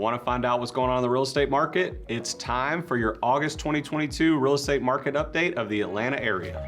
Want to find out what's going on in the real estate market? It's time for your August 2022 real estate market update of the Atlanta area.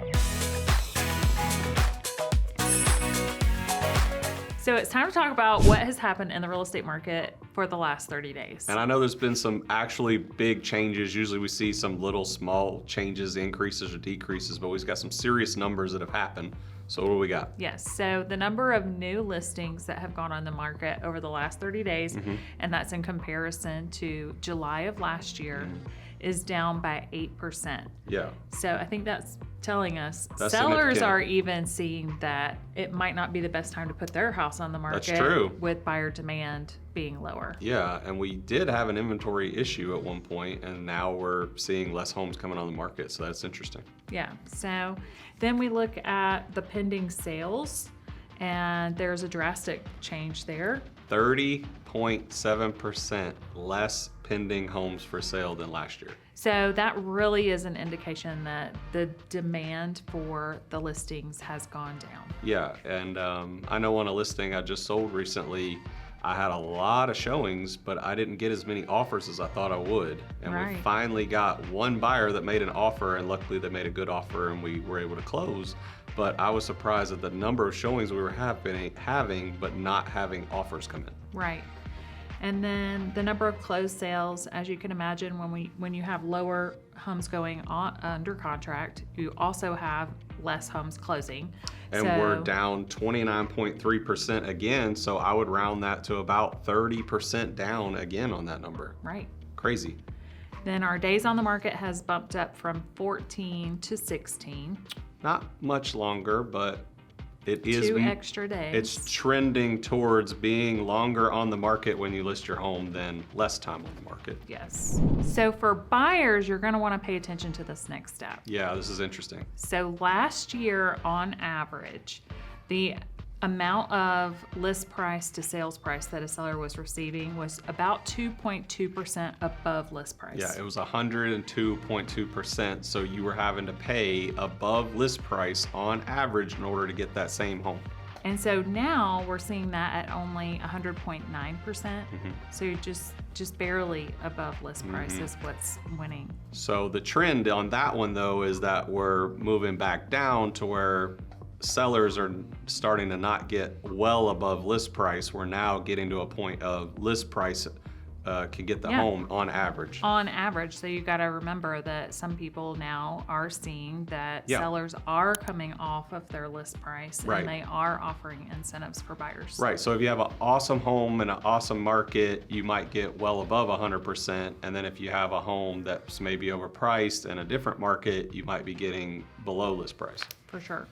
So it's time to talk about what has happened in the real estate market for the last 30 days. And I know there's been some actually big changes. Usually we see some little small changes, increases or decreases, but we've got some serious numbers that have happened. So what do we got? Yes, so the number of new listings that have gone on the market over the last 30 days, and that's in comparison to July of last year, is down by 8%. Yeah. So I think that's telling us That's sellers significant. are even seeing that it might not be the best time to put their house on the market. That's true. With buyer demand being lower. Yeah, and we did have an inventory issue at one point, and now we're seeing less homes coming on the market, so that's interesting. Yeah, so then we look at the pending sales, and there's a drastic change there. 30.7% less pending homes for sale than last year. So that really is an indication that the demand for the listings has gone down. Yeah, and I know on a listing I just sold recently, I had a lot of showings, but I didn't get as many offers as I thought I would. And Right. we finally got one buyer that made an offer, and luckily they made a good offer and we were able to close. But I was surprised at the number of showings we were having, but not having offers come in. Right. And then the number of closed sales, as you can imagine, when you have lower homes going on under contract, you also have less homes closing. And we're down 29.3% again, so I would round that to about 30% down again on that number. Right. Crazy. Then our days on the market has bumped up from 14 to 16. Not much longer, but it is 2 extra days. It's trending towards being longer on the market when you list your home than less time on the market. Yes. So for buyers, you're going to want to pay attention to this next step. Yeah, this is interesting. So last year, on average, the amount of list price to sales price that a seller was receiving was about 2.2% above list price. Yeah, it was 102.2%, so you were having to pay above list price on average in order to get that same home. And so now we're seeing that at only 100.9%. So you're just barely above list price is what's winning. So the trend on that one though is that we're moving back down to where sellers are starting to not get well above list price. We're now getting to a point of list price can get the home on average. On average, so you got to remember that some people now are seeing that sellers are coming off of their list price and they are offering incentives for buyers. Right, so if you have an awesome home in an awesome market, you might get well above 100%, and then if you have a home that's maybe overpriced in a different market, you might be getting below list price. For sure.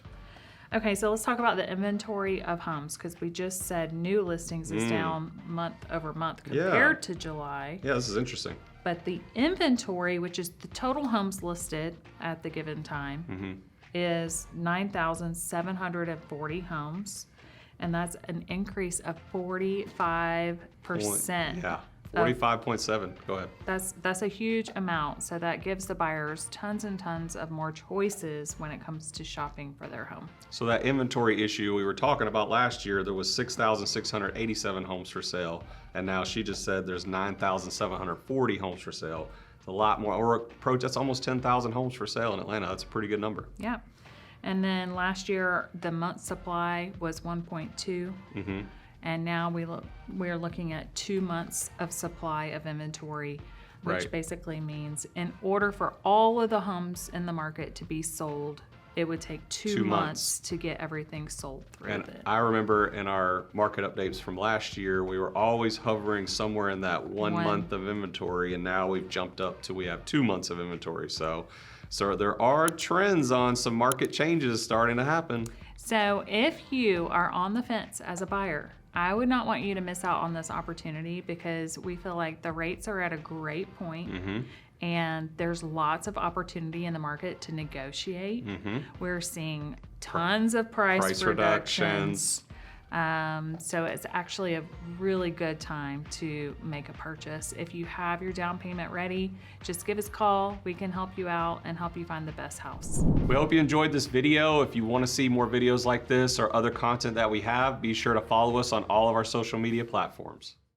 Okay, so let's talk about the inventory of homes, because we just said new listings is down month over month compared to July. Yeah, this is interesting. But the inventory, which is the total homes listed at the given time, is 9,740 homes. And that's an increase of 45%. Yeah, 45.7, go ahead. That's a huge amount. So that gives the buyers tons and tons of more choices when it comes to shopping for their home. So that inventory issue we were talking about last year, there was 6,687 homes for sale, and now she just said there's 9,740 homes for sale. It's a lot more, or approach, that's almost 10,000 homes for sale in Atlanta. That's a pretty good number. Yeah. And then last year, the month supply was 1.2. And now we're looking at 2 months of supply of inventory, which basically means in order for all of the homes in the market to be sold, it would take 2 months to get everything sold through And it. I remember in our market updates from last year, we were always hovering somewhere in that one month of inventory, and now we've jumped up to we have 2 months of inventory. So there are trends on some market changes starting to happen. So if you are on the fence as a buyer, I would not want you to miss out on this opportunity, because we feel like the rates are at a great point, and there's lots of opportunity in the market to negotiate. We're seeing tons of price reductions. So it's actually a really good time to make a purchase. If you have your down payment ready, just give us a call. We can help you out and help you find the best house. We hope you enjoyed this video. If you want to see more videos like this or other content that we have, be sure to follow us on all of our social media platforms.